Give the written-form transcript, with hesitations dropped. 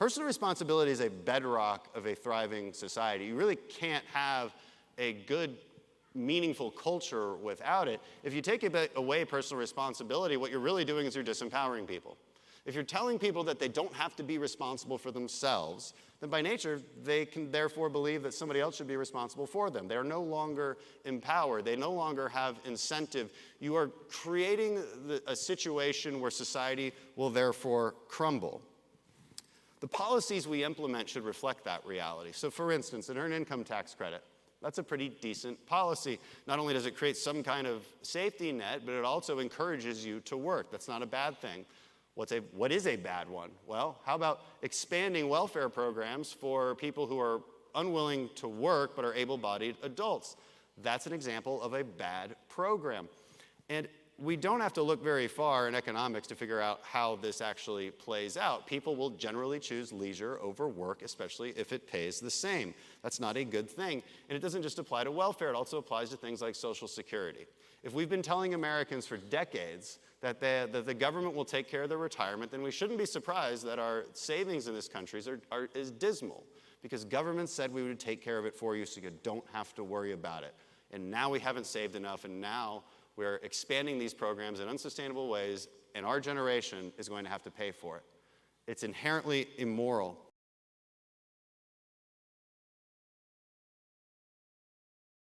Personal responsibility is a bedrock of a thriving society. You really can't have a good, meaningful culture without it. If you take away personal responsibility, what you're really doing is you're disempowering people. If you're telling people that they don't have to be responsible for themselves, then by nature, they can therefore believe that somebody else should be responsible for them. They are no longer empowered. They no longer have incentive. You are creating a situation where society will therefore crumble. The policies we implement should reflect that reality. So for instance, an earned income tax credit. That's a pretty decent policy. Not only does it create some kind of safety net, but it also encourages you to work. That's not a bad thing. What is a bad one? Well, how about expanding welfare programs for people who are unwilling to work but are able-bodied adults? That's an example of a bad program. And we don't have to look very far in economics to figure out how this actually plays out. People will generally choose leisure over work, especially if it pays the same. That's not a good thing. And it doesn't just apply to welfare, it also applies to things like Social Security. If we've been telling Americans for decades that the government will take care of their retirement, then we shouldn't be surprised that our savings in this country is dismal, because government said we would take care of it for you so you don't have to worry about it. And now we haven't saved enough, and now we're expanding these programs in unsustainable ways, and our generation is going to have to pay for it. It's inherently immoral.